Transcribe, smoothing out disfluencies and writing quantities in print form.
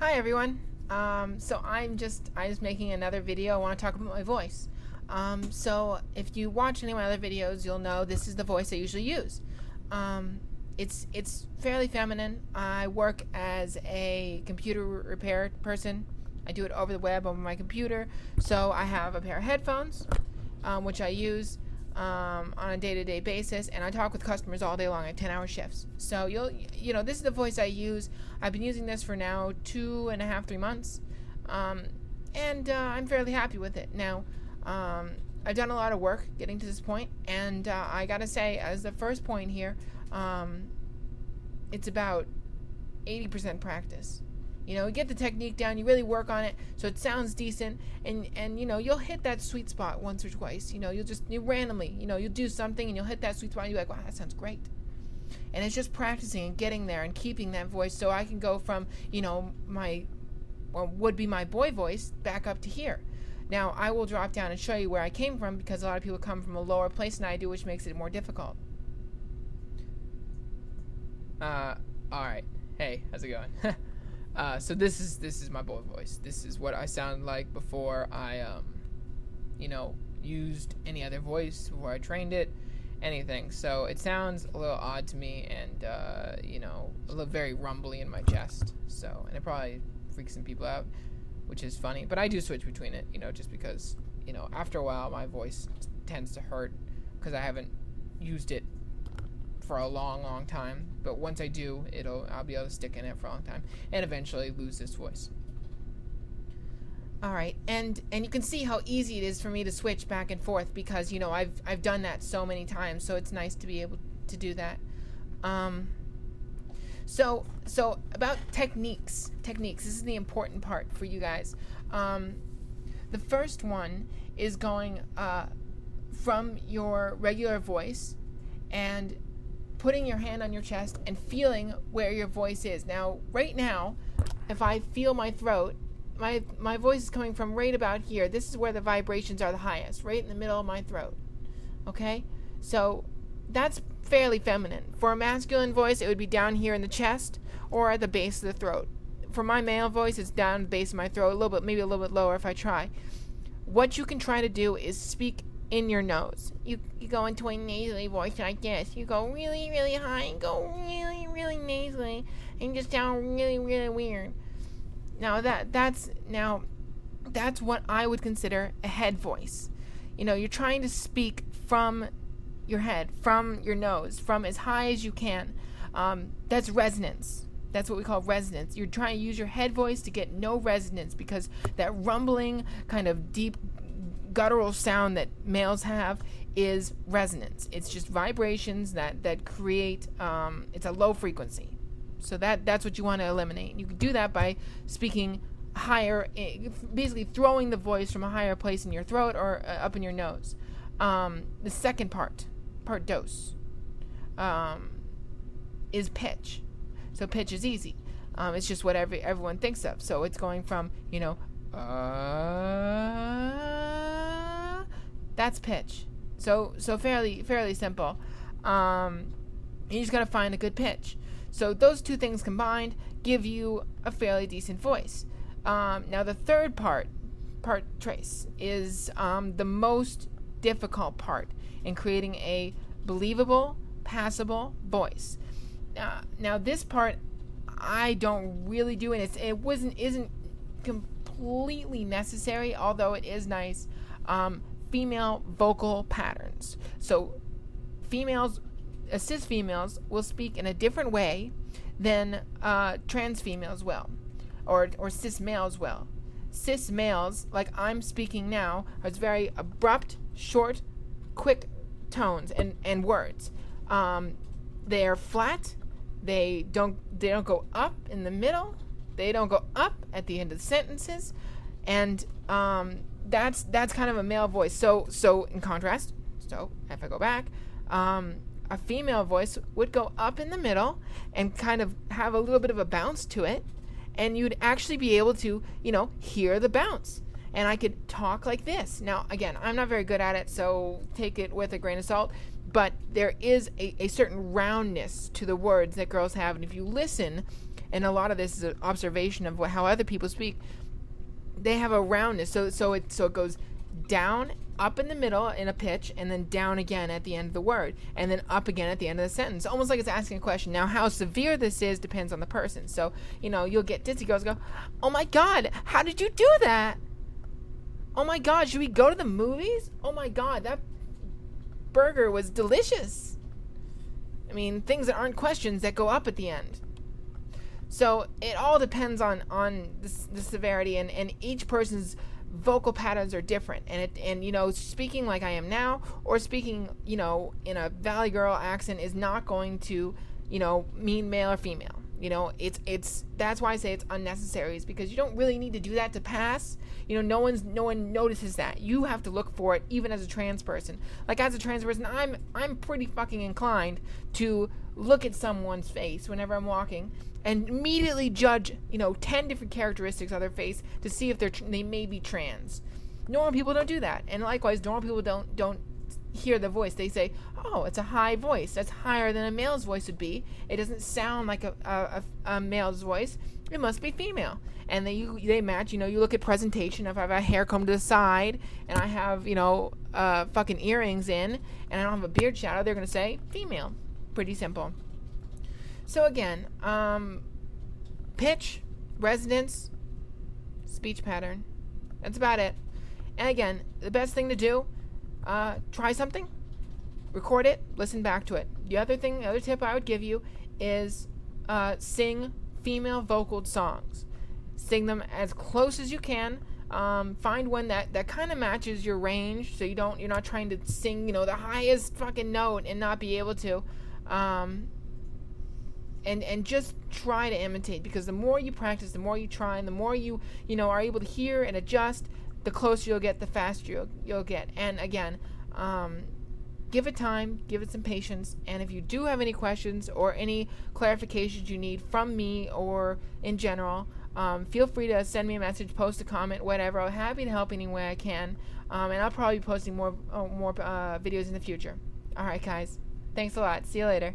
Hi everyone. So I'm just making another video. I want to talk about my voice. So if you watch any of my other videos, you'll know this is the voice I usually use. It's fairly feminine. I work as a computer repair person. I do it over the web over my computer. So I have a pair of headphones, which I use on a day-to-day basis, and I talk with customers all day long at 10-hour shifts. So this is the voice I use. I've been using this for now 2.5, 3 months, and I'm fairly happy with it. Now, I've done a lot of work getting to this point, and I gotta say, as the first point here, it's about 80% practice. You get the technique down, you really work on it so it sounds decent, and you'll hit that sweet spot once or twice. You'll randomly, you'll do something and you'll hit that sweet spot and you're like, wow, that sounds great. And it's just practicing and getting there and keeping that voice so I can go from, my would be my boy voice back up to here. Now, I will drop down and show you where I came from, because a lot of people come from a lower place than I do, which makes it more difficult. Alright. Hey, how's it going? So this is my boy voice. This is what I sounded like before I, used any other voice, before I trained it, anything. So it sounds a little odd to me, and, a little very rumbly in my chest. So, and it probably freaks some people out, which is funny. But I do switch between it, just because, after a while my voice tends to hurt because I haven't used it for a long time. But once I do, I'll be able to stick in it for a long time and eventually lose this voice. All right, and you can see how easy it is for me to switch back and forth, because I've done that so many times. So it's nice to be able to do that. So about techniques. This is the important part for you guys. The first one is going from your regular voice and putting your hand on your chest and feeling where your voice is. Now, right now, if I feel my throat, my voice is coming from right about here. This is where the vibrations are the highest, right in the middle of my throat. Okay? So that's fairly feminine. For a masculine voice, it would be down here in the chest or at the base of the throat. For my male voice, it's down the base of my throat, maybe a little bit lower if I try. What you can try to do is speak in your nose. You go into a nasally voice like this. You go really, really high and go really, really nasally, and just sound really, really weird. Now that's what I would consider a head voice. You're trying to speak from your head, from your nose, from as high as you can. That's resonance. That's what we call resonance. You're trying to use your head voice to get no resonance, because that rumbling kind of deep guttural sound that males have is resonance. It's just vibrations that create, it's a low frequency. So that's what you want to eliminate. You can do that by speaking higher, basically throwing the voice from a higher place in your throat or up in your nose. The second part dos, is pitch. So pitch is easy. It's just what everyone thinks of. So it's going from, that's pitch. So fairly simple. You just gotta find a good pitch. So those two things combined give you a fairly decent voice. Now the third part trace, is the most difficult part in creating a believable, passable voice. Now this part I don't really do, and isn't completely necessary, although it is nice. Female vocal patterns. So cis females will speak in a different way than trans females will, or cis males will. Cis males, like I'm speaking now, are very abrupt, short, quick tones and words. They are flat. They don't go up in the middle. They don't go up at the end of the sentences, and that's kind of a male voice. So in contrast, if I go back, a female voice would go up in the middle and kind of have a little bit of a bounce to it, and you'd actually be able to, hear the bounce. And I could talk like this. Now, again, I'm not very good at it, so take it with a grain of salt. But there is a certain roundness to the words that girls have, and if you listen and a lot of this is an observation of how other people speak. They have a roundness, so it goes down, up in the middle in a pitch, and then down again at the end of the word, and then up again at the end of the sentence, almost like it's asking a question. Now, how severe this is depends on the person. So, you'll get ditzy girls go, "Oh my God, how did you do that? Oh my God, should we go to the movies? Oh my God, that burger was delicious." I mean, things that aren't questions that go up at the end. So it all depends on the severity, and each person's vocal patterns are different, and speaking like I am now, or speaking in a Valley Girl accent, is not going to mean male or female. It's that's why I say it's unnecessary, is because you don't really need to do that to pass. No one notices that. You have to look for it, even as a trans person. Like, as a trans person, I'm pretty fucking inclined to look at someone's face whenever I'm walking and immediately judge 10 different characteristics of their face to see if they may be trans. Normal people don't do that, and likewise, normal people don't hear the voice. They say, "Oh, it's a high voice. That's higher than a male's voice would be. It doesn't sound like a male's voice. It must be female." And they match. You look at presentation. If I have a hair combed to the side and I have fucking earrings in and I don't have a beard shadow, they're gonna say female. Pretty simple. So again, pitch, resonance, speech pattern. That's about it. And again, the best thing to do, try something, record it, listen back to it. The other tip I would give you is sing female vocaled songs. Sing them as close as you can. Find one that kind of matches your range, so you're not trying to sing the highest fucking note and not be able to. And just try to imitate, because the more you practice, the more you try, and the more you are able to hear and adjust, the closer you'll get, the faster you'll get. And again, give it time, give it some patience, and if you do have any questions or any clarifications you need from me or in general, feel free to send me a message, post a comment, whatever. I'm happy to help any way I can, and I'll probably be posting more videos in the future. All right, guys. Thanks a lot. See you later.